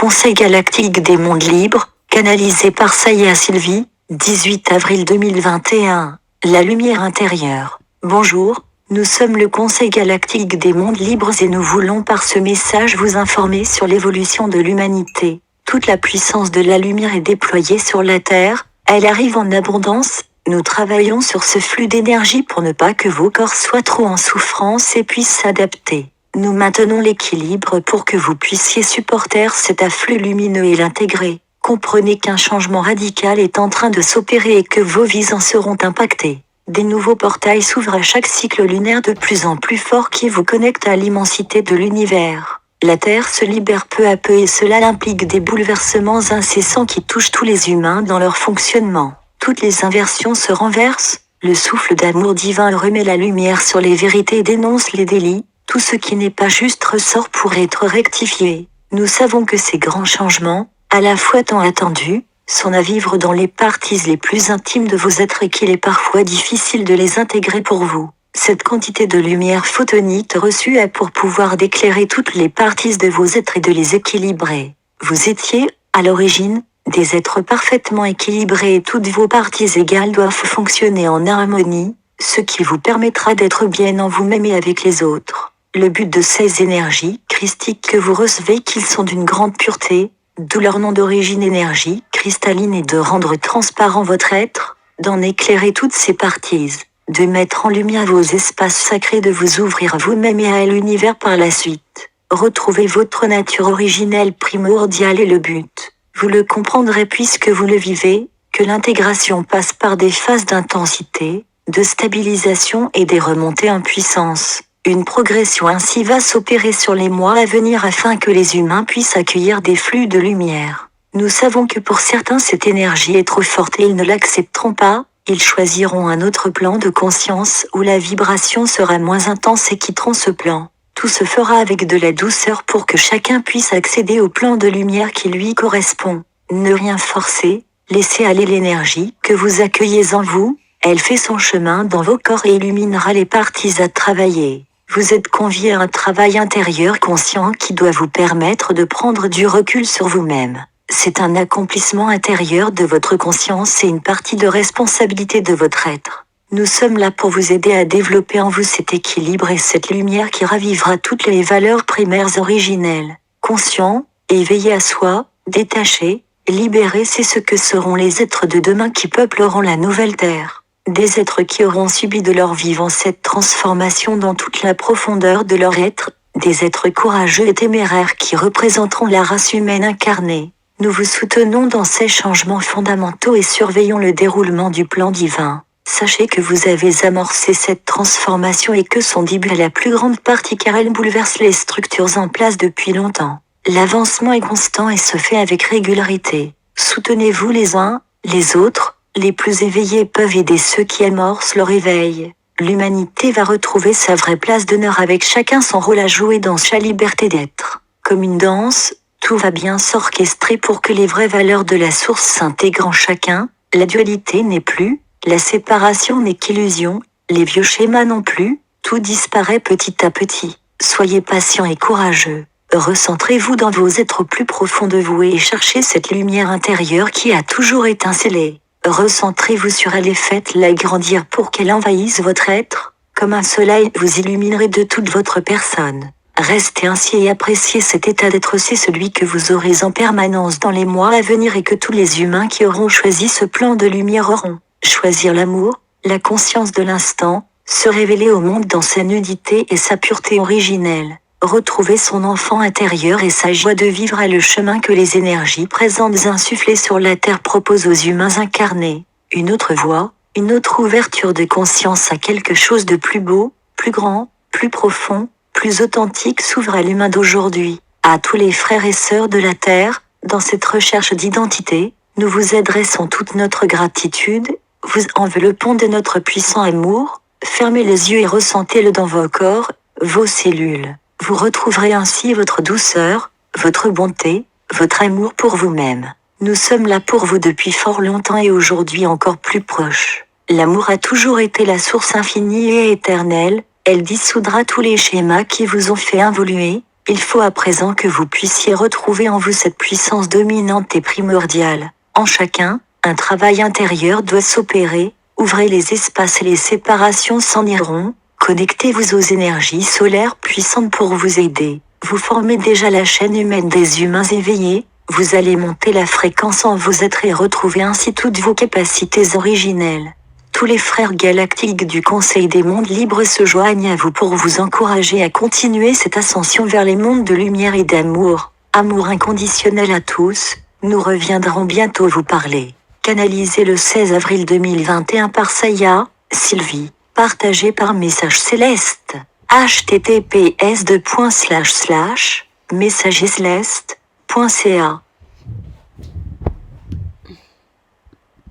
Conseil galactique des mondes libres, canalisé par Saya Sylvie, 18 avril 2021. La lumière intérieure. Bonjour, nous sommes le Conseil galactique des mondes libres et nous voulons par ce message vous informer sur l'évolution de l'humanité. Toute la puissance de la lumière est déployée sur la Terre, elle arrive en abondance. Nous travaillons sur ce flux d'énergie pour ne pas que vos corps soient trop en souffrance et puissent s'adapter. Nous maintenons l'équilibre pour que vous puissiez supporter cet afflux lumineux et l'intégrer. Comprenez qu'un changement radical est en train de s'opérer et que vos vies en seront impactées. Des nouveaux portails s'ouvrent à chaque cycle lunaire de plus en plus fort qui vous connecte à l'immensité de l'univers. La Terre se libère peu à peu et cela implique des bouleversements incessants qui touchent tous les humains dans leur fonctionnement. Toutes les inversions se renversent, le souffle d'amour divin remet la lumière sur les vérités et dénonce les délits. Tout ce qui n'est pas juste ressort pour être rectifié. Nous savons que ces grands changements, à la fois tant attendus, sont à vivre dans les parties les plus intimes de vos êtres et qu'il est parfois difficile de les intégrer pour vous. Cette quantité de lumière photonique reçue a pour pouvoir d'éclairer toutes les parties de vos êtres et de les équilibrer. Vous étiez, à l'origine, des êtres parfaitement équilibrés et toutes vos parties égales doivent fonctionner en harmonie, ce qui vous permettra d'être bien en vous-même et avec les autres. Le but de ces énergies christiques que vous recevez qu'ils sont d'une grande pureté, d'où leur nom d'origine énergie cristalline est de rendre transparent votre être, d'en éclairer toutes ses parties, de mettre en lumière vos espaces sacrés, de vous ouvrir vous-même et à l'univers par la suite. Retrouvez votre nature originelle primordiale et le but. Vous le comprendrez puisque vous le vivez, que l'intégration passe par des phases d'intensité, de stabilisation et des remontées en puissance. Une progression ainsi va s'opérer sur les mois à venir afin que les humains puissent accueillir des flux de lumière. Nous savons que pour certains cette énergie est trop forte et ils ne l'accepteront pas, ils choisiront un autre plan de conscience où la vibration sera moins intense et quitteront ce plan. Tout se fera avec de la douceur pour que chacun puisse accéder au plan de lumière qui lui correspond. Ne rien forcer, laissez aller l'énergie que vous accueillez en vous, elle fait son chemin dans vos corps et illuminera les parties à travailler. Vous êtes conviés à un travail intérieur conscient qui doit vous permettre de prendre du recul sur vous-même. C'est un accomplissement intérieur de votre conscience et une partie de responsabilité de votre être. Nous sommes là pour vous aider à développer en vous cet équilibre et cette lumière qui ravivera toutes les valeurs primaires originelles. Conscient, éveillé à soi, détaché, libéré, c'est ce que seront les êtres de demain qui peupleront la nouvelle terre. Des êtres qui auront subi de leur vivant cette transformation dans toute la profondeur de leur être, des êtres courageux et téméraires qui représenteront la race humaine incarnée. Nous vous soutenons dans ces changements fondamentaux et surveillons le déroulement du plan divin. Sachez que vous avez amorcé cette transformation et que son début est la plus grande partie car elle bouleverse les structures en place depuis longtemps. L'avancement est constant et se fait avec régularité. Soutenez-vous les uns, les autres. Les plus éveillés peuvent aider ceux qui amorcent leur éveil. L'humanité va retrouver sa vraie place d'honneur avec chacun son rôle à jouer dans sa liberté d'être. Comme une danse, tout va bien s'orchestrer pour que les vraies valeurs de la source s'intègrent en chacun. La dualité n'est plus, la séparation n'est qu'illusion, les vieux schémas non plus, tout disparaît petit à petit. Soyez patient et courageux. Recentrez-vous dans vos êtres plus profonds de vous et cherchez cette lumière intérieure qui a toujours étincelé. Recentrez-vous sur elle et faites-la grandir pour qu'elle envahisse votre être, comme un soleil vous illuminerez de toute votre personne. Restez ainsi et appréciez cet état d'être, c'est celui que vous aurez en permanence dans les mois à venir et que tous les humains qui auront choisi ce plan de lumière auront. Choisir l'amour, la conscience de l'instant, se révéler au monde dans sa nudité et sa pureté originelle. Retrouver son enfant intérieur et sa joie de vivre est le chemin que les énergies présentes insufflées sur la Terre proposent aux humains incarnés. Une autre voie, une autre ouverture de conscience à quelque chose de plus beau, plus grand, plus profond, plus authentique s'ouvre à l'humain d'aujourd'hui. À tous les frères et sœurs de la Terre, dans cette recherche d'identité, nous vous adressons toute notre gratitude, vous enveloppons de notre puissant amour, fermez les yeux et ressentez-le dans vos corps, vos cellules. Vous retrouverez ainsi votre douceur, votre bonté, votre amour pour vous-même. Nous sommes là pour vous depuis fort longtemps et aujourd'hui encore plus proches. L'amour a toujours été la source infinie et éternelle, elle dissoudra tous les schémas qui vous ont fait involuer, Il faut à présent que vous puissiez retrouver en vous cette puissance dominante et primordiale. En chacun, un travail intérieur doit s'opérer. Ouvrez les espaces et les séparations s'en iront. Connectez-vous aux énergies solaires puissantes pour vous aider. Vous formez déjà la chaîne humaine des humains éveillés. Vous allez monter la fréquence en vos êtres et retrouver ainsi toutes vos capacités originelles. Tous les frères galactiques du Conseil des mondes libres se joignent à vous pour vous encourager à continuer cette ascension vers les mondes de lumière et d'amour. Amour inconditionnel à tous. Nous reviendrons bientôt vous parler. Canalisé le 16 avril 2021 par Saya, Sylvie. Partagé par message céleste. https://messageslest.ca